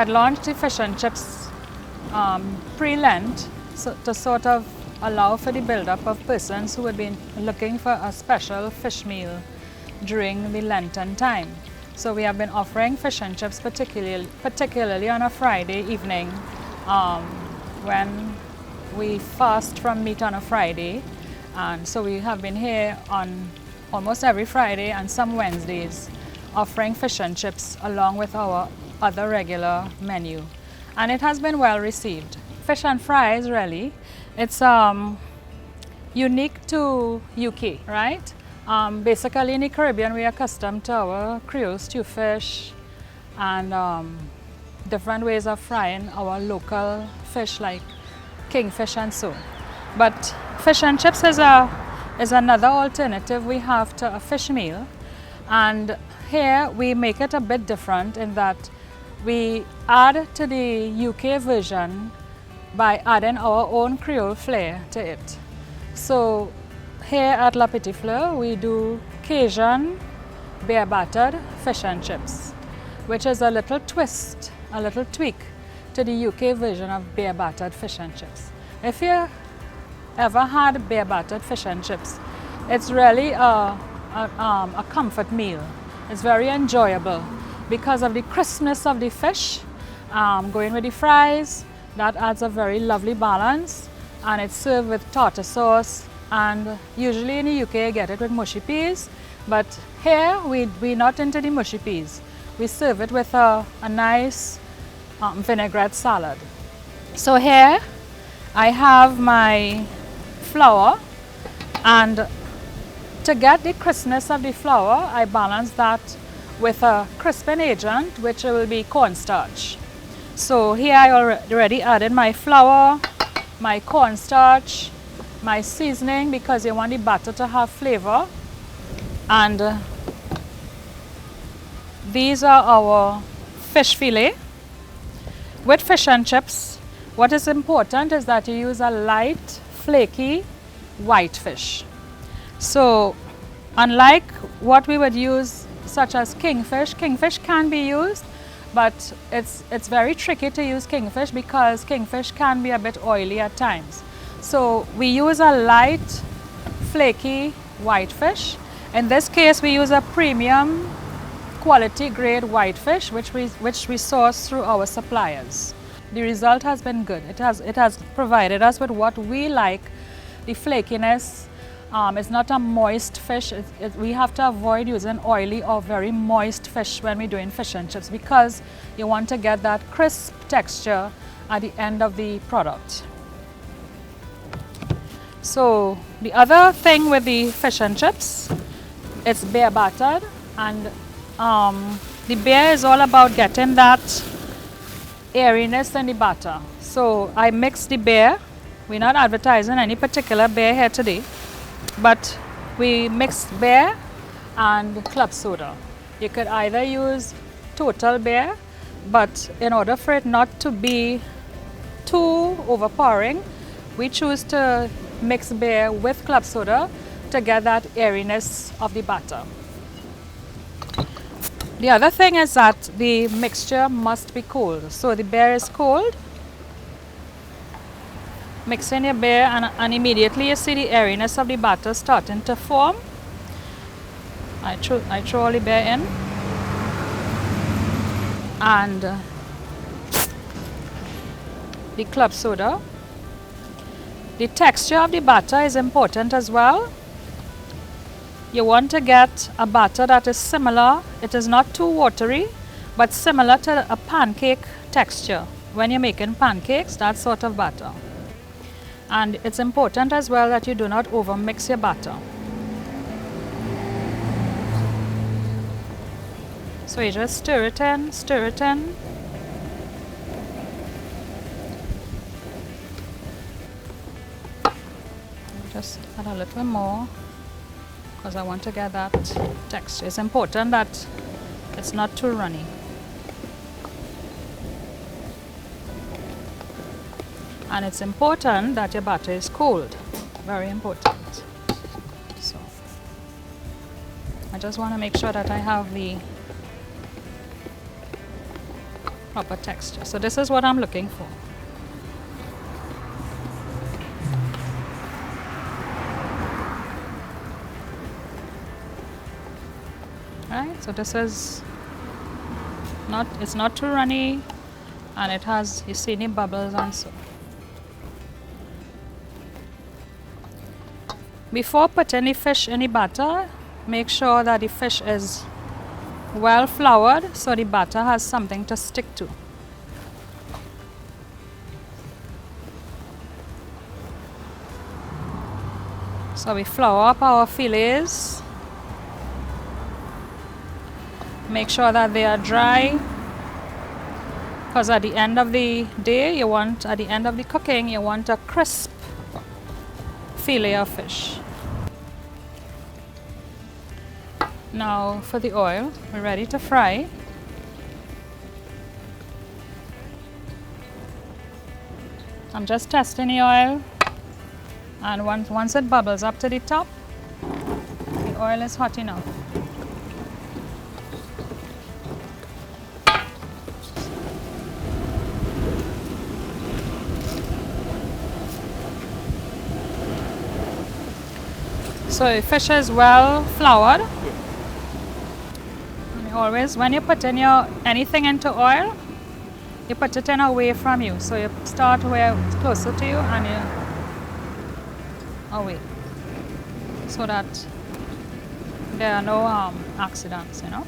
had launched the fish and chips pre-Lent to sort of allow for the build-up of persons who had been looking for a special fish meal during the Lenten time. So we have been offering fish and chips particularly on a Friday evening when we fast from meat on a Friday. And so we have been here on almost every Friday and some Wednesdays offering fish and chips along with our other regular menu. And it has been well received. Fish and fries, really, it's unique to UK, right? Basically in the Caribbean we are accustomed to our Creole stew fish and different ways of frying our local fish like kingfish and so. But fish and chips is another alternative we have to a fish meal, and here we make it a bit different in that we add to the UK version by adding our own Creole flair to it. So here at La Petite Fleur we do Cajun beer battered fish and chips, which is a little twist, a little tweak to the UK version of beer battered fish and chips. If you ever had beer battered fish and chips, it's really a comfort meal. It's very enjoyable because of the crispness of the fish going with the fries. That adds a very lovely balance, and it's served with tartar sauce, and usually in the UK you get it with mushy peas, but here we're not into the mushy peas. We serve it with a nice vinaigrette salad. So here I have my flour, and to get the crispness of the flour I balance that with a crisping agent, which will be cornstarch. So here I already added my flour, my cornstarch, my seasoning because you want the batter to have flavor, and these are our fish fillet. With fish and chips, what is important is that you use a light, flaky, white fish. So unlike what we would use such as kingfish can be used, but it's very tricky to use kingfish because kingfish can be a bit oily at times. So we use a light, flaky, white fish. In this case we use a premium quality grade white fish which we source through our suppliers. The result has been good. It has provided us with what we like. The flakiness, it's not a moist fish. We have to avoid using oily or very moist fish when we're doing fish and chips because you want to get that crisp texture at the end of the product. So the other thing with the fish and chips, it's beer battered, and the beer is all about getting that airiness in the batter. So I mix the beer. We're not advertising any particular beer here today, but we mix beer and club soda. You could either use total beer, but in order for it not to be too overpowering, we choose to mix beer with club soda to get that airiness of the batter. The other thing is that the mixture must be cold. So the beer is cold. Mix in your beer and immediately you see the airiness of the batter starting to form. I throw all the beer in. And the club soda. The texture of the batter is important as well. You want to get a batter that is similar. It is not too watery, but similar to a pancake texture. When you're making pancakes, that sort of batter. And it's important as well that you do not over mix your batter. So you just stir it in, stir it in. Just add a little more because I want to get that texture. It's important that it's not too runny. And it's important that your batter is cold. Very important. So I just want to make sure that I have the proper texture. So this is what I'm looking for. Right, so this is not, it's not too runny, and it has, you see the bubbles and so. Before putting the fish in the batter, make sure that the fish is well floured so the batter has something to stick to. So we flour up our fillets. Make sure that they are dry, because at the end of the day, you want, at the end of the cooking, you want a crisp fillet of fish. Now for the oil, we're ready to fry. I'm just testing the oil, and once it bubbles up to the top, the oil is hot enough. So the fish is well floured. And always, when you put in anything into oil, you put it in away from you. So you start where it's closer to you and you away, so that there are no accidents, you know.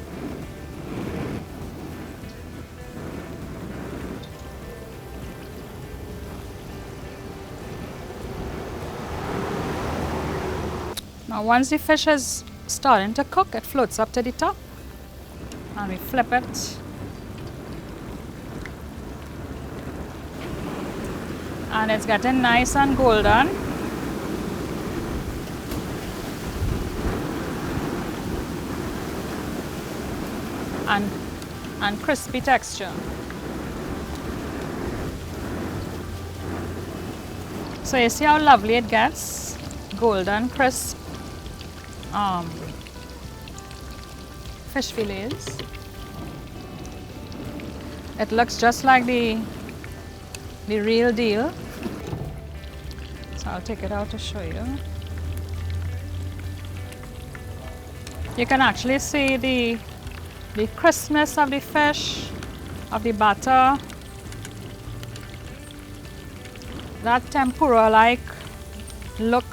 Now once the fish is starting to cook, it floats up to the top, and we flip it, and it's getting nice and golden. And crispy texture. So you see how lovely it gets, golden, crisp fish fillets. It looks just like the real deal. So I'll take it out to show you. You can actually see the crispness of the fish, of the batter, that tempura-like look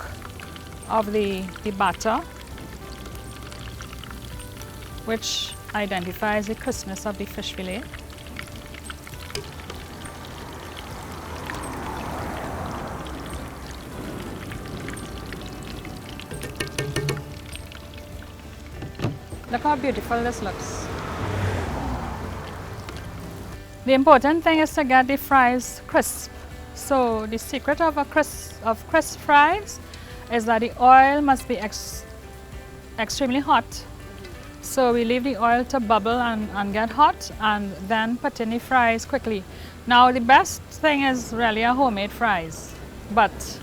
of the batter, which identifies the crispness of the fish fillet. Look how beautiful this looks. The important thing is to get the fries crisp. So the secret of crisp fries is that the oil must be extremely hot. So we leave the oil to bubble and get hot, and then put in the fries quickly. Now the best thing is really a homemade fries, but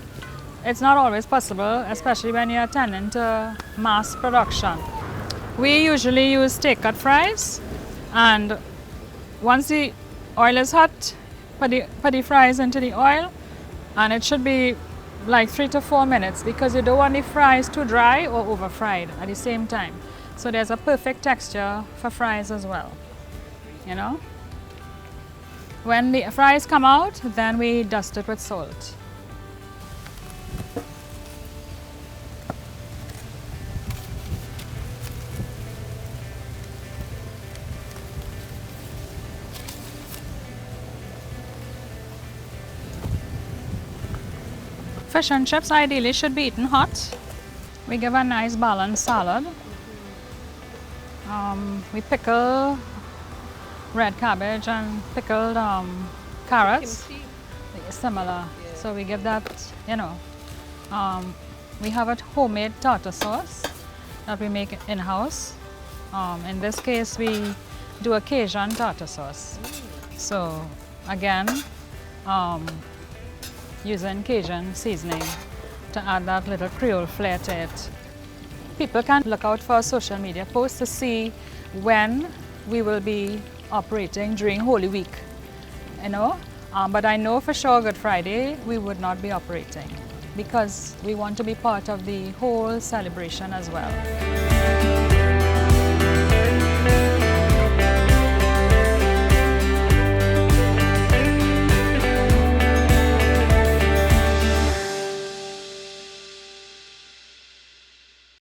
it's not always possible, especially when you're attending to mass production. We usually use take-cut fries, and once the oil is hot, put the fries into the oil, and it should be like 3 to 4 minutes, because you don't want the fries too dry or over fried at the same time. So there's a perfect texture for fries as well, you know. When the fries come out, then we dust it with salt. Fish and chips ideally should be eaten hot. We give a nice balanced salad. We pickle red cabbage and pickled carrots. Similar. Yeah. So we give that, you know. We have a homemade tartar sauce that we make in-house. In this case, we do a Cajun tartar sauce. So again, using Cajun seasoning to add that little Creole flair to it. People can look out for social media posts to see when we will be operating during Holy Week, you know. But I know for sure Good Friday we would not be operating because we want to be part of the whole celebration as well.